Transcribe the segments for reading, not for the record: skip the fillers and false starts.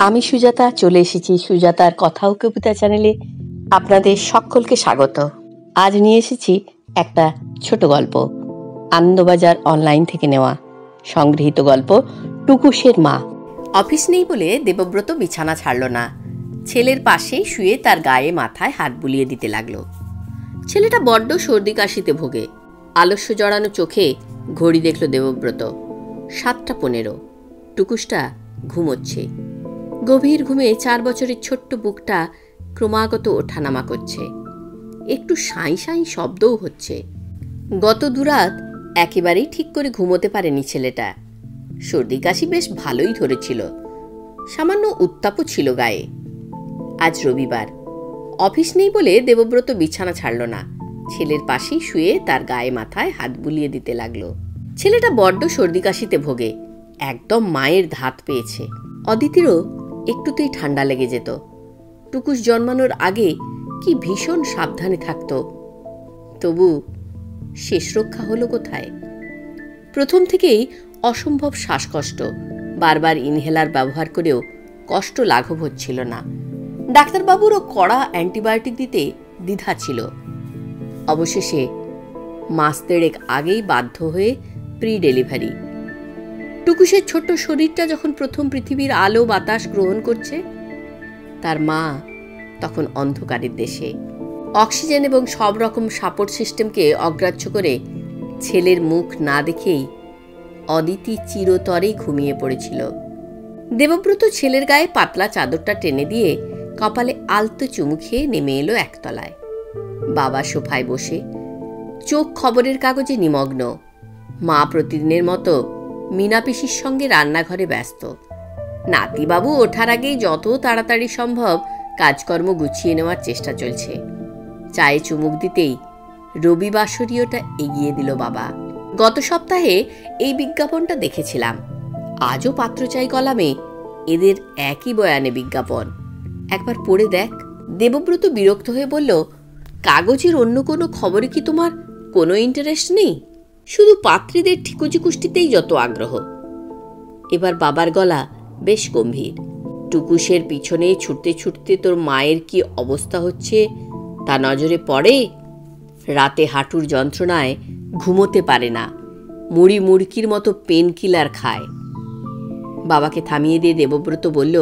আমি সুজাতা চলে এসেছি সুজাতার কথা ও কবিতা চ্যানেলে। আপনাদের সকলকে স্বাগত। আজ নিয়ে এসেছি একটা ছোট গল্প, আনন্দবাজার অনলাইন থেকে নেওয়া সংগৃহীত গল্প টুকুসের মা। অফিস নেই বলে দেবব্রত বিছানা ছাড়ল না। ছেলের পাশেই শুয়ে তার গায়ে মাথায় হাত বুলিয়ে দিতে লাগলো। ছেলেটা বড্ড সর্দি কাশিতে ভোগে। আলস্য জড়ানো চোখে ঘড়ি দেখল দেবব্রত। 7:15। টুকুসটা ঘুমোচ্ছে। গভীর ঘুমে 4 বছরের ছোট্ট বুকটা ক্রমাগত ওঠানামা করছে। একটু সাঁই সাঁই শব্দও হচ্ছে। গত দুরাত একেবারেই ঠিক করে ঘুমোতে পারেনি ছেলেটা। সর্দি কাশি বেশ ভালোই ধরেছিল, সামান্য উত্তাপও ছিল গায়ে। আজ রবিবার, অফিস নেই বলে দেবব্রত বিছানা ছাড়ল না। ছেলের পাশেই শুয়ে তার গায়ে মাথায় হাত বুলিয়ে দিতে লাগলো। ছেলেটা বড্ড সর্দি কাশিতে ভোগে, একদম মায়ের ধাত পেয়েছে। অদিতিরও একটুতেই ঠান্ডা লেগে যেত। টুকুস জন্মানোর আগে কি ভীষণ সাবধানে থাকত, তবু শেষ রক্ষা হলো কোথায়? প্রথম থেকেই অসম্ভব শ্বাসকষ্ট। বারবার ইনহেলার ব্যবহার করেও কষ্ট লাঘব হচ্ছিল না। ডাক্তারবাবুরও কড়া অ্যান্টিবায়োটিক দিতে দ্বিধা ছিল। অবশেষে মাস 3 আগেই বাধ্য হয়ে প্রি ডেলিভারি। টুকুসের ছোট্ট শরীরটা যখন প্রথম পৃথিবীর আলো বাতাস গ্রহণ করছে, তার মা তখন অন্ধকারের দেশে। অক্সিজেন এবং সব রকম সাপোর্ট সিস্টেমকে অগ্রাহ্য করে ছেলের মুখ না দেখেই অদিতি চিরতরে ঘুমিয়ে পড়েছিল। দেবব্রত ছেলের গায়ে পাতলা চাদরটা টেনে দিয়ে কপালে আলতো চুমু খেয়ে নেমে এলো একতলায়। বাবা সোফায় বসে, চোখ খবরের কাগজে নিমগ্ন। মা প্রতিদিনের মতো মিনা পিসির সঙ্গে রান্নাঘরে ব্যস্ত। নাতিবাবু ওঠার আগেই যত তাড়াতাড়ি সম্ভব কাজকর্ম গুছিয়ে নেওয়ার চেষ্টা চলছে। চায়ে চুমুক দিতেই রবিবাসরীয়টা এগিয়ে দিল বাবা। গত সপ্তাহে এই বিজ্ঞাপনটা দেখেছিলাম। আজও পাত্রচাই কলামে এদের একই বয়ানে বিজ্ঞাপন। একবার পড়ে দেখ। দেবব্রত বিরক্ত হয়ে বলল, কাগজের অন্য কোনো খবরে কি তোমার কোনো ইন্টারেস্ট নেই? শুধু পাত্রীদের ঠিকুজি কুষ্টিতেই যত আগ্রহ। এবার বাবার গলা বেশ গম্ভীর। টুকুসের পিছনে ছুটতে ছুটতে তোর মায়ের কি অবস্থা হচ্ছে তা নজরে পড়ে? রাতে হাঁটুর যন্ত্রণায় ঘুমোতে পারে না, মুড়ি মুড়কির মতো পেন কিলার খায়। বাবাকে থামিয়ে দিয়ে দেবব্রত বলল,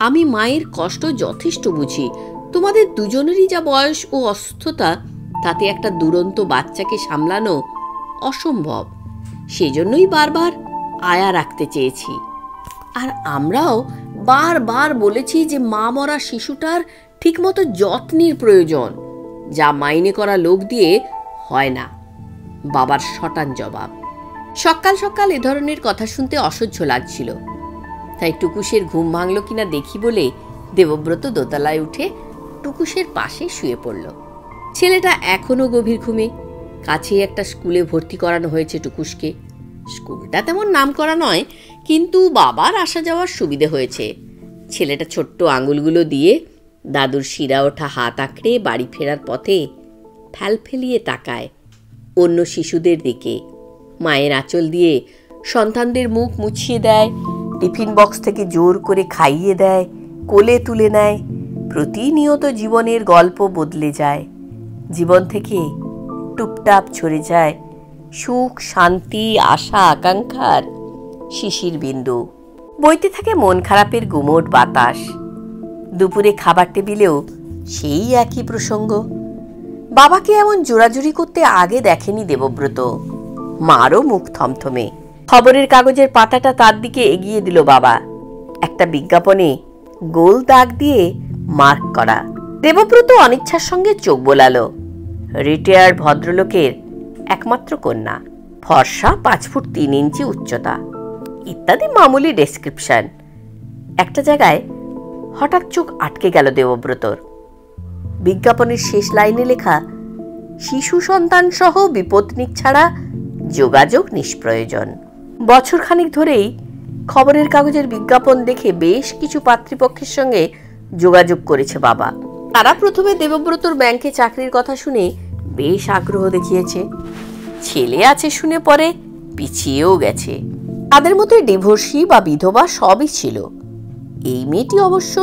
আমি মায়ের কষ্ট যথেষ্ট বুঝি। তোমাদের দুজনেরই যা বয়স ও অসুস্থতা, তাতে একটা দুরন্ত বাচ্চাকে সামলানো অসম্ভব। সেজন্যই বারবার আয়া রাখতে চেয়েছি। আর আমরাও বারবার বলেছি যে মা মরা শিশুটার ঠিকমতো যত্নের প্রয়োজন, যা মাইনে করা লোক দিয়ে হয় না। বাবার শটান জবাব। সকাল সকাল এ ধরনের কথা শুনতে অসহ্য লাগছিল। তাই টুকুসের ঘুম ভাঙল কিনা দেখি বলে দেবব্রত দোতলায় উঠে টুকুসের পাশে শুয়ে পড়ল। ছেলেটা এখনো গভীর ঘুমে। কাছেই একটা স্কুলে ভর্তি করানো হয়েছে টুকুসকে। স্কুলটা তেমন নাম করা নয়, কিন্তু বাবার আসা যাওয়ার সুবিধে হয়েছে। ছেলেটা ছোট্ট আঙুলগুলো দিয়ে দাদুর শিরা ওঠা হাত আঁকড়ে বাড়ি ফেরার পথে ফ্যালফেলিয়ে তাকায় অন্য শিশুদের দিকে। মায়ের আঁচল দিয়ে সন্তানদের মুখ মুছিয়ে দেয়, টিফিন বক্স থেকে জোর করে খাইয়ে দেয়, কোলে তুলে নেয়। প্রতিনিয়ত জীবনের গল্প বদলে যায়। জীবন থেকে টুপটাপ ঝরে যায় সুখ, শান্তি, আশা, আকাঙ্ক্ষার শিশির বিন্দু। বইতে থাকে মন খারাপের গুমোট বাতাস। দুপুরে খাবার টেবিলেও সেই একই প্রসঙ্গ। বাবাকে এমন জোরাজুরি করতে আগে দেখেনি দেবব্রত। মারও মুখ থমথমে। খবরের কাগজের পাতাটা তার দিকে এগিয়ে দিল বাবা। একটা বিজ্ঞাপনে গোল দাগ দিয়ে মার্ক করা। দেবব্রত অনিচ্ছার সঙ্গে চোখ বোলালো। রিটায়ার্ড ভদ্রলোকের একমাত্র কন্যা, ফর্সা, 5 ফুট 3 ইঞ্চি উচ্চতা, ইত্যাদি মামুলি ডেসক্রিপশন। একটা জায়গায় হঠাৎ চোখ আটকে গেল দেবব্রতর। বিজ্ঞাপনের শেষ লাইনে লেখা, শিশু সন্তান সহ বিপত্নিক ছাড়া যোগাযোগ নিষ্প্রয়োজন। বছরখানিক ধরেই খবরের কাগজের বিজ্ঞাপন দেখে বেশ কিছু পাত্রীপক্ষের সঙ্গে যোগাযোগ করেছে বাবা। তারা প্রথমে দেবব্রতর ব্যাংকে চাকরির কথা শুনে বেশ আগ্রহ দেখিয়েছে। ছেলে আছে শুনে পরে পিছিয়েও গেছে। তাদের মধ্যে ডিভোর্সি বা বিধবা সবই ছিল। এই মেয়েটি অবশ্য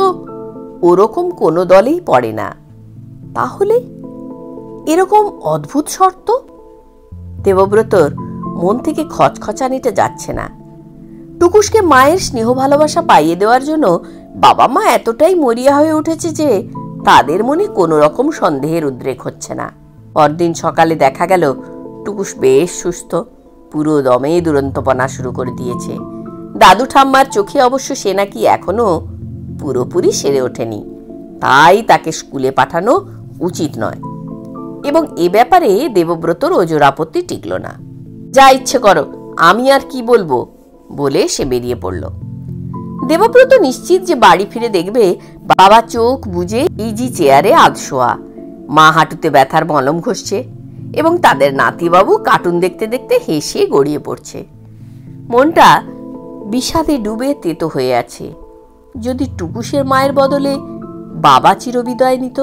ওরকম কোনো দলেই পড়ে না। তাহলে এরকম অদ্ভুত শর্ত? দেবব্রতর মন থেকে খচখচানিটা যাচ্ছে না। টুকুসকে মায়ের স্নেহ ভালোবাসা পাইয়ে দেওয়ার জন্য বাবা মা এতটাই মরিয়া হয়ে উঠেছে যে তাদের মনে কোনো রকম সন্দেহের উদ্রেক হচ্ছে না। পরদিন সকালে দেখা গেল টুকুস বেশ সুস্থ, পুরো দমে দুরন্তপনা শুরু করে দিয়েছে। দাদু ঠাম্মার চোখে অবশ্য সে নাকি এখনো পুরোপুরি সেরে ওঠেনি, তাই তাকে স্কুলে পাঠানো উচিত নয়। এবং এ ব্যাপারে দেবব্রতর ওজোর আপত্তি টিকল না। যা ইচ্ছে করো, আমি আর কি বলবো বলে সে বেরিয়ে পড়ল। দেবব্রত নিশ্চিত যে বাড়ি ফিরে দেখবে বাবা চোখ বুজে ইজি চেয়ারে আধশোয়া, মা হাঁটুতে ব্যথার মলম ঘষছে এবং তাদের নাতিবাবু কার্টুন দেখতে দেখতে হেসে গড়িয়ে পড়ছে। মনটা বিষাদে ডুবে তেতো হয়ে আছে। যদি টুকুসের মায়ের বদলে বাবা চিরবিদায় নিত,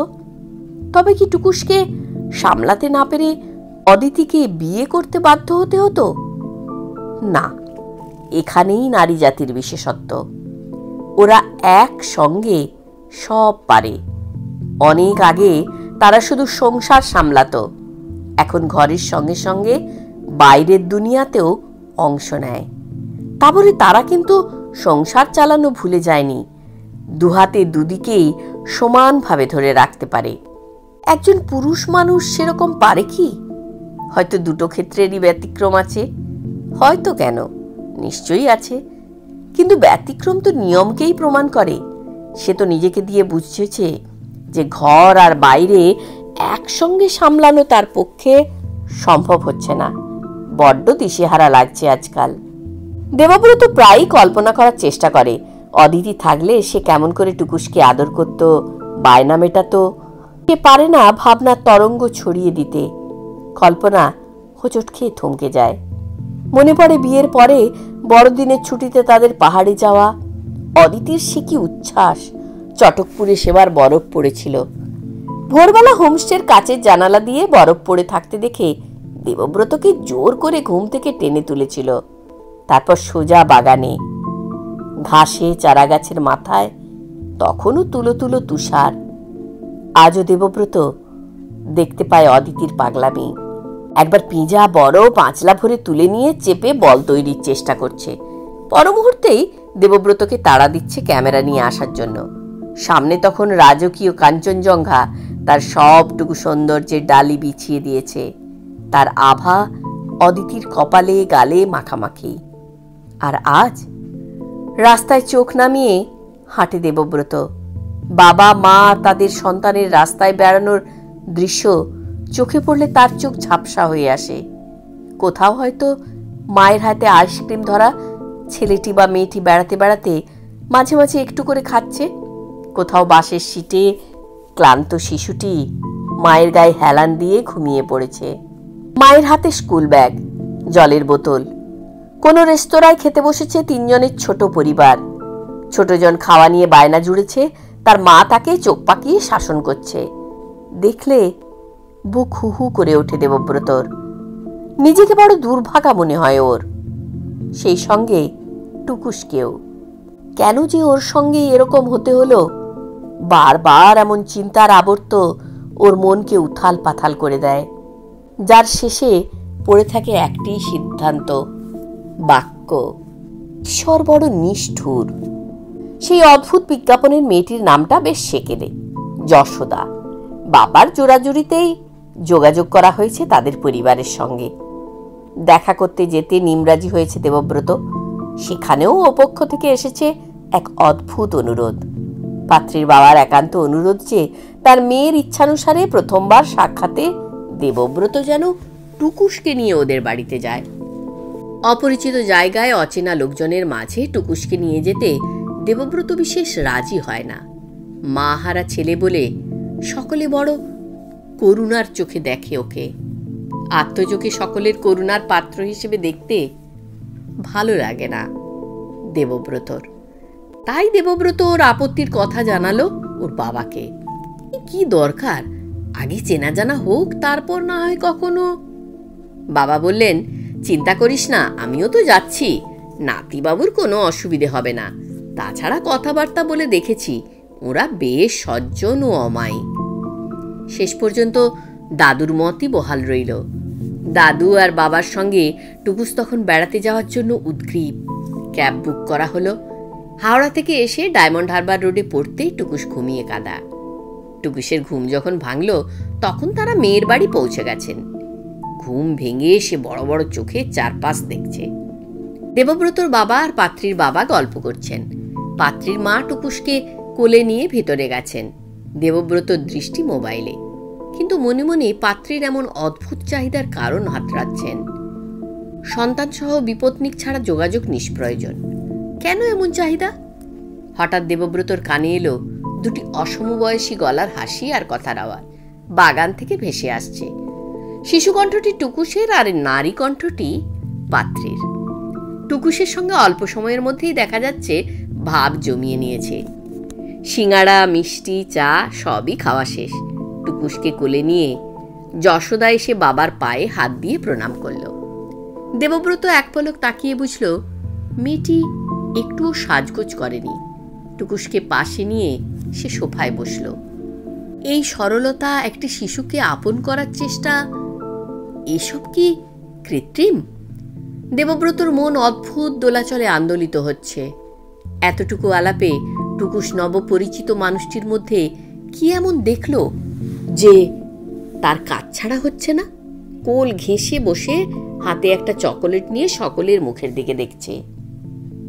তবে কি টুকুসকে সামলাতে না পেরে অদিতিকে বিয়ে করতে বাধ্য হতে হতো? না, এখানেই নারী জাতির বিশেষত্ব। ওরা একসঙ্গে সব পারে। অনেক আগে তারা শুধু সংসার সামলাতো, এখন ঘরের সঙ্গে সঙ্গে বাইরের দুনিয়াতেও অংশ নেয়। তা বলে তারা কিন্তু সংসার চালানো ভুলে যায়নি, দুহাতে দুদিকেই সমানভাবে ধরে রাখতে পারে। একজন পুরুষ মানুষ সেরকম পারে কি? হয়তো দুটো ক্ষেত্রেরই ব্যতিক্রম আছে, হয়তো কেন, নিশ্চয়ই আছে। কিন্তু ব্যতিক্রম তো নিয়মকেই প্রমাণ করে। সে তো নিজেকে দিয়ে বুঝেছে যে ঘর আর বাইরে একসঙ্গে সামলানো তার পক্ষে সম্ভব হচ্ছে না। বড্ড দিশেহারা লাগছে আজকাল। দেবব্রত প্রায়ই কল্পনা করার চেষ্টা করে অদিতি থাকলে সে কেমন করে টুকুসকে আদর করত, বায়না মেটাতো। সে পারে না ভাবনার তরঙ্গ ছড়িয়ে দিতে। কল্পনা হোঁচট খেয়ে থমকে যায়। মনে পড়ে বিয়ের পরে বড়দিনের ছুটিতে তাদের পাহাড়ে যাওয়া। অদিতির সে কি উচ্ছ্বাস! চটকপুরে সেবার বরফ পড়েছিল। ভোরবেলা হোমস্টের কাচের জানালা দিয়ে বরফ পড়ে থাকতে দেখে দেবব্রতকে জোর করে ঘুম থেকে টেনে তুলেছিল। তারপর সোজা বাগানে, ঘাসে চারা গাছের মাথায় তখনও তুলো তুলো তুষার। আজও দেবব্রত দেখতে পায় অদিতির পাগলামি। একবার পিঁজা বড় পাঁচলা ভরে তুলে নিয়ে চেপে বল তৈরির চেষ্টা করছে। পর মুহূর্তেই দেবব্রতকে তাড়া দিচ্ছে ক্যামেরা নিয়ে আসার জন্য। সামনে তখন রাজকীয় কাঞ্চনজঙ্ঘা তার সবটুকু সৌন্দর্যের ডালি বিছিয়ে দিয়েছে। তার আভা অদিতির কপালে গালে মাখামাখি। আর আজ রাস্তায় চোখ নামিয়ে হাঁটে দেবব্রত। বাবা মা তাদের সন্তানের রাস্তায় বেড়ানোর দৃশ্য চোখে পড়লে তার চোখ ঝাপসা হয়ে আসে। কোথাও হয়তো মায়ের হাতে আইসক্রিম ধরা ছেলেটি বা মেয়েটি বেড়াতে বেড়াতে মাঝে মাঝে একটু করে খাচ্ছে। কোথাও বাসের সিটে ক্লান্ত শিশুটি মায়ের গায়ে হেলান দিয়ে ঘুমিয়ে পড়েছে। মায়ের হাতে স্কুল ব্যাগ, জলের বোতল। কোনো রেস্তোরাঁয় খেতে বসেছে তিনজনের ছোট পরিবার। ছোটজন খাওয়া নিয়ে বায়না জুড়েছে, তার মা তাকে চোখ পাকিয়ে শাসন করছে। দেখলে বুক হু হু করে ওঠে দেবব্রতর। নিজেকে বড় দুর্ভাগা মনে হয় ওর। সেই সঙ্গে টুকুসকেও। কেন যে ওর সঙ্গে এরকম হতে হলো? বারবার এমন চিন্তার আবর্ত ওর মনকে উথাল পাথাল করে দেয়, যার শেষে পড়ে থাকে একটি সিদ্ধান্ত, বাক্য। ঈশ্বর বড় নিষ্ঠুর। সেই অদ্ভুত বিজ্ঞাপনের মেয়েটির নামটা বেশ সেকেলে, যশোদা। বাবার জোরাজুরিতেই যোগাযোগ করা হয়েছে তাদের পরিবারের সঙ্গে। দেখা করতে যেতে নিমরাজি হয়েছে দেবব্রত। সেখানেও অপক্ষ থেকে এসেছে এক অদ্ভুত অনুরোধ। পাত্রীর বাবার একান্ত অনুরোধ যে তার মেয়ের ইচ্ছানুসারে প্রথমবার সাক্ষাতে দেবব্রত যেন টুকুসকে নিয়ে ওদের বাড়িতে যায়। অপরিচিত জায়গায় অচেনা লোকজনের মাঝে টুকুসকে নিয়ে যেতে দেবব্রত বিশেষ রাজি হয় না। মা হারা ছেলে বলে সকলে বড় করুণার চোখে দেখে ওকে। আত্মচোখে সকলের করুণার পাত্র হিসেবে দেখতে ভালো লাগে না দেবব্রতর। তাই দেবব্রত ওর আপত্তির কথা জানালো ওর বাবাকে। কি দরকার, আগে চেনা জানা হোক, তারপর না হয় কখনো। বাবা বললেন, চিন্তা করিস না, আমিও তো যাচ্ছি, নাতিবাবুর কোনো অসুবিধে হবে না। তাছাড়া কথাবার্তা বলে দেখেছি ওরা বেশ সজ্জন ও অমায়িক। শেষ পর্যন্ত দাদুর মতই বহাল রইল। দাদু আর বাবার সঙ্গে টুকুস তখন বেড়াতে যাওয়ার জন্য উদগ্রীব। ক্যাব বুক করা হলো। হাওড়া থেকে এসে ডায়মন্ড হারবার রোডে পড়তেই টুকুস ঘুমিয়ে কাঁদা। টুকুসের ঘুম যখন ভাঙল তখন তারা মেয়ের বাড়ি পৌঁছে গেছেন। ঘুম ভেঙে সে বড় বড় চোখে চারপাশ দেখছে। দেবব্রতর বাবা আর পাত্রীর বাবা গল্প করছেন। পাত্রীর মা টুকুসকে কোলে নিয়ে ভেতরে গেছেন। দেবব্রতর দৃষ্টি মোবাইলে, কিন্তু মনে মনে পাত্রীর এমন অদ্ভুত চাহিদার কারণ হাতড়াচ্ছেন। সন্তান সহ বিপত্নিক ছাড়া যোগাযোগ নিষ্প্রয়োজন। কেন এমন চাহিদা? হঠাৎ দেবব্রতর কানে এলো দুটি অসমবয়সী গলার হাসি আর কথার আওয়াজ। বাগান থেকে ভেসে আসছে। শিশু কণ্ঠটি টুকুসের আর নারী কণ্ঠটি পাত্রীর। টুকুসের সঙ্গে অল্প সময়ের মধ্যেই দেখা যাচ্ছে ভাব জমিয়ে নিয়েছে। সিঙাড়া, মিষ্টি, চা সবই খাওয়া শেষ। টুকুসকে কোলে নিয়ে যশোদা এসে বাবার পায়ে হাত দিয়ে প্রণাম করল। দেবব্রত এক পলক তাকিয়ে বুঝল মেয়েটি একটুও সাজগোজ করেনি। টুকুসকে পাশে নিয়ে সে সোফায় বসল। এই সরলতা, একটি শিশুকে আপন করার চেষ্টা, এসব কি কৃত্রিম? দেবব্রতর মন অদ্ভুত দোলাচলে আন্দোলিত হচ্ছে। এতটুকু আলাপে টুকুস নবপরিচিত মানুষটির মধ্যে কি এমন দেখল যে তার কাজ ছাড়া হচ্ছে না? কোল ঘেঁষে বসে হাতে একটা চকোলেট নিয়ে সকলের মুখের দিকে দেখছে।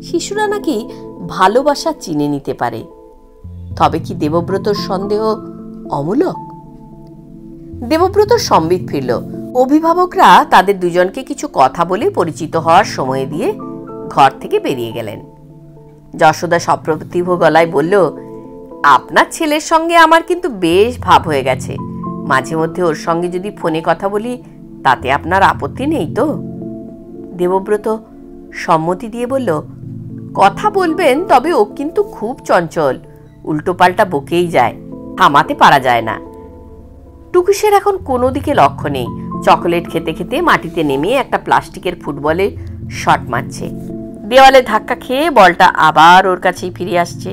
শিশুরা নাকি ভালোবাসা চিনে নিতে পারে। তবে কি দেবব্রতর সন্দেহ অমূলক? দেবব্রতর সম্বিত ফিরল। অভিভাবকরা তাদের দুজনকে কিছু কথা বলে পরিচিত হওয়ার সময় দিয়ে ঘর থেকে বেরিয়ে গেলেন। যশোদা সপ্রতিভ গলায় বলল, আপনার ছেলের সঙ্গে আমার কিন্তু বেশ ভাব হয়ে গেছে। মাঝে মধ্যে ওর সঙ্গে যদি ফোনে কথা বলি তাতে আপনার আপত্তি নেই তো? দেবব্রত সম্মতি দিয়ে বলল, কথা বলবেন, তবে ও কিন্তু খুব চঞ্চল, উল্টোপাল্টা বকেই যায়, থামাতে পারা যায় না। টুকুসের এখন কোনো দিকে লক্ষ্য নেই। চকোলেট খেতে খেতে মাটিতে নেমে একটা প্লাস্টিকের ফুটবলে শট মারছে। দেওয়ালে ধাক্কা খেয়ে বলটা আবার ওর কাছেই ফিরে আসছে।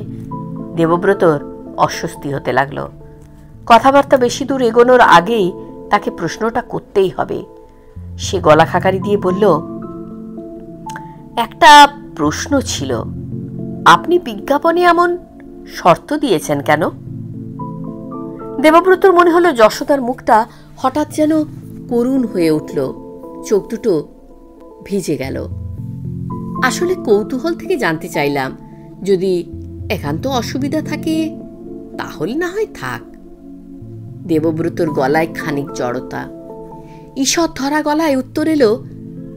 দেবব্রতর অস্বস্তি হতে লাগলো। কথাবার্তা বেশি দূর এগোনোর আগেই তাকে প্রশ্নটা করতেই হবে। সে গলা খাকারি দিয়ে বলল, একটা প্রশ্ন ছিল, আপনি বিজ্ঞাপনে এমন শর্ত দিয়েছেন কেন? দেবব্রতর মনে হলো যশোদার মুখটা হঠাৎ যেন করুণ হয়ে উঠল। চোখ দুটো ভিজে গেল। আসলে কৌতূহল থেকে জানতে চাইলাম, যদি একান্ত অসুবিধা থাকে তাহলে না হয় থাক। দেবব্রতর গলায় খানিক জড়তা। ঈষৎ ধরা গলায় উত্তর এলো,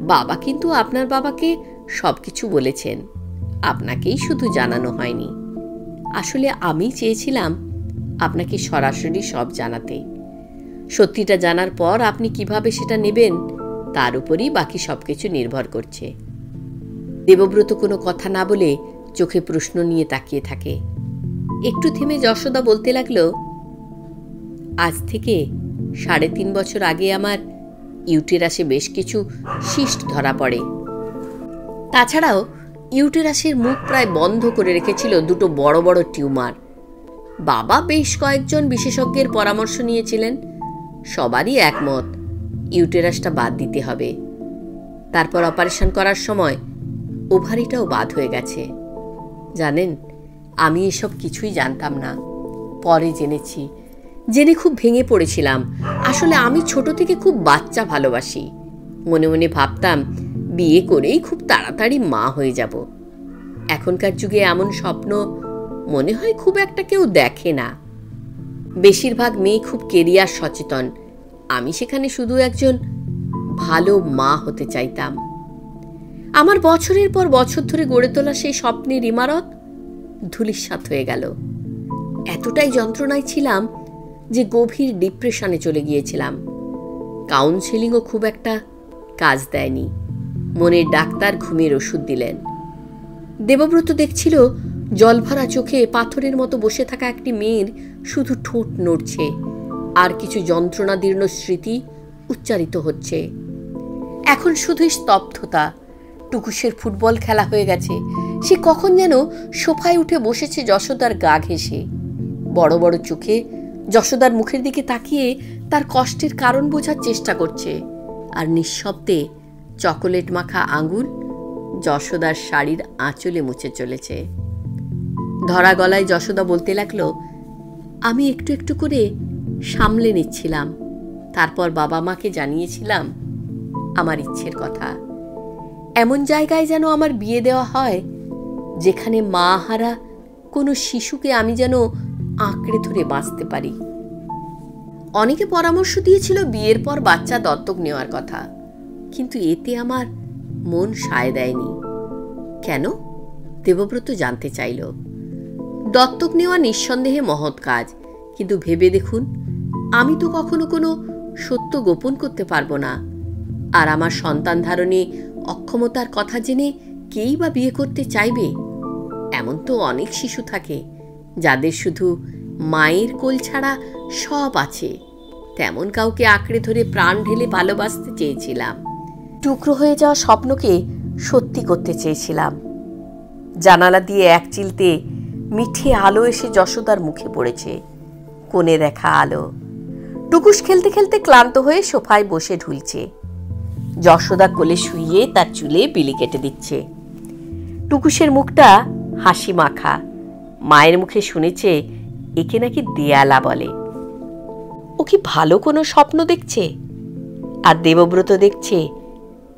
বাবা কিন্তু আপনার বাবাকে সবকিছু বলেছেন, আপনাকেই শুধু জানানো হয়নি। আসলে আমি চেয়েছিলাম আপনাকে সরাসরি সব জানাতে। সত্যিটা জানার পর আপনি কিভাবে সেটা নেবেন তার উপরই বাকি সবকিছু নির্ভর করছে। দেবব্রত কোনো কথা না বলে চোখে প্রশ্ন নিয়ে তাকিয়ে থাকে। একটু থেমে যশোদা বলতে লাগলো, আজ থেকে 3.5 বছর আগে আমার ইউটেরাসে বেশ কিছু সিস্ট ধরা পড়ে। তাছাড়াও ইউটেরাসের মুখ প্রায় বন্ধ করে রেখেছিল দুটো বড় বড় টিউমার। বাবা বেশ কয়েকজন বিশেষজ্ঞের পরামর্শ নিয়েছিলেন। সবারই একমত ইউটেরাসটা বাদ দিতে হবে। তারপর অপারেশন করার সময় ওভারিটাও বাদ হয়ে গেছে। জানেন, আমি এসব কিছুই জানতাম না, পরে জেনেছি। জেনে খুব ভেঙে পড়েছিলাম। আসলে আমি ছোট থেকে খুব বাচ্চা ভালোবাসি। মনে মনে ভাবতাম বিয়ে করেই খুব তাড়াতাড়ি মা হয়ে যাব। এখনকার যুগে এমন স্বপ্ন মনে হয় খুব একটা কেউ দেখে না। বেশিরভাগ মেয়ে খুব কেরিয়ার সচেতন। আমি সেখানে শুধু একজন ভালো মা হতে চাইতাম। আমার বছরের পর বছর ধরে গড়ে তোলা সেই স্বপ্নের ইমারত ধূলিসাৎ হয়ে গেল। এতটাই যন্ত্রণায় ছিলাম যে গভীর ডিপ্রেশনে চলে গিয়েছিলাম। কাউন্সেলিংও খুব একটা কাজ দেয়নি। মনের ডাক্তার ঘুমের ওষুধ দিলেন। দেবব্রত দেখছিল জলভরা চোখে পাথরের মতো বসে থাকা একটি মেয়ের শুধু ঠোঁট নড়ছে আর কিছু যন্ত্রণাদীর্ণ স্মৃতি উচ্চারিত হচ্ছে। এখন শুধুই স্তব্ধতা, টুকুসের ফুটবল খেলা হয়ে গেছে। সে কখন যেন সোফায় উঠে বসেছে যশোদার গা ঘেঁষে। বড় বড় চোখে যশোদার মুখের দিকে তাকিয়ে তার কষ্টের কারণ বোঝার চেষ্টা করছে, আর নিঃশব্দে চকোলেট মাখা আঙুল যশোদার শাড়ির আঁচলে মুছে চলেছে। ধরা গলায় যশোদা বলতে লাগলো, আমি একটু একটু করে সামলে নিচ্ছিলাম, তারপর বাবা মাকে জানিয়েছিলাম আমার ইচ্ছের কথা। এমন জায়গায় যেন আমার বিয়ে দেওয়া হয় যেখানে মা হারা কোনো শিশুকে আমি যেন আঁকড়ে ধরে বাঁচতে পারি। অনেকে পরামর্শ দিয়েছিল বিয়ের পর বাচ্চা দত্তক নেওয়ার কথা, কিন্তু এতে আমার মন সায় দেয়নি। কেন? দেবব্রত জানতে চাইল। দত্তক নেওয়া নিঃসন্দেহে মহৎ কাজ, কিন্তু ভেবে দেখুন, আমি তো কখনো কোনো সত্য গোপন করতে পারবো না, আর আমার সন্তান ধারণে অক্ষমতার কথা জেনে কেই বা বিয়ে করতে চাইবে? এমন তো অনেক শিশু থাকে যাদের শুধু মায়ের কোল ছাড়া সব আছে। তেমন কাউকে আঁকড়ে ধরে প্রাণ ঢেলে ভালোবাসতে চেয়েছিলাম। টুকরো হয়ে যাওয়া স্বপ্নকে সত্যি করতে চেয়েছিলাম। জানালা দিয়ে এক চিলতে মিঠে আলো এসে যশোদার মুখে পড়েছে, কোণে দেখা আলো। টুকুস খেলতে খেলতে ক্লান্ত হয়ে সোফায় বসে ঢুলছে। যশোদা কোলে শুইয়ে তার চুলে বিলি কেটে দিচ্ছে। টুকুসের মুখটা হাসি মাখা। মায়ের মুখে শুনেছে একে নাকি দেয়ালা বলে। ও কি ভালো কোনো স্বপ্ন দেখছে? আর দেবব্রত দেখছে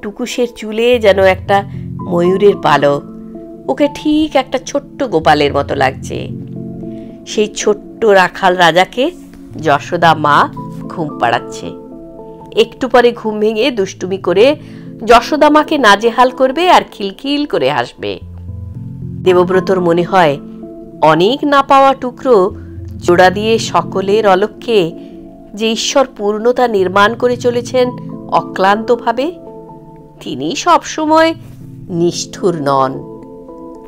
টুকুসের চুলে যেন একটা ময়ূরের পালক, ওকে ঠিক একটা ছোট্ট গোপালের মতো লাগছে। সেই ছোট্ট রাখাল রাজাকে যশোদা মা ঘুম পাড়াচ্ছে। একটু পরে ঘুম ভেঙে দুষ্টুমি করে যশোদা মাকে নাজেহাল করবে আর খিলখিল করে হাসবে। দেবব্রতর মনে হয় অনেক না পাওয়া টুকরো জোড়া দিয়ে সকলের অলক্ষ্যে যে ঈশ্বর পূর্ণতা নির্মাণ করে চলেছেন অক্লান্তভাবে, তিনি সবসময় নিষ্ঠুর নন।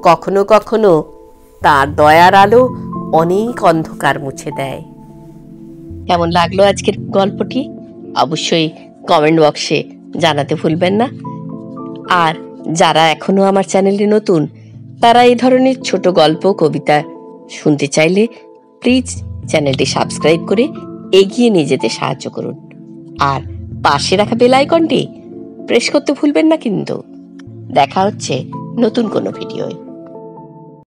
কখনো কখনো তার দয়ার আলো অনেক অন্ধকার মুছে দেয়। কেমন লাগলো আজকের গল্পটি? অবশ্যই কমেন্ট বক্সে জানাতে ভুলবেন না। আর যারা এখনো আমার চ্যানেলে নতুন, তারা এই ধরনের ছোট গল্প কবিতা শুনতে চাইলে প্লিজ চ্যানেলটি সাবস্ক্রাইব করে এগিয়ে নিয়ে যেতে সাহায্য করুন। আর পাশে রাখা বেল আইকনটি প্রেস করতে ভুলবেন না কিন্তু। দেখা হচ্ছে নতুন কোনো ভিডিওয়।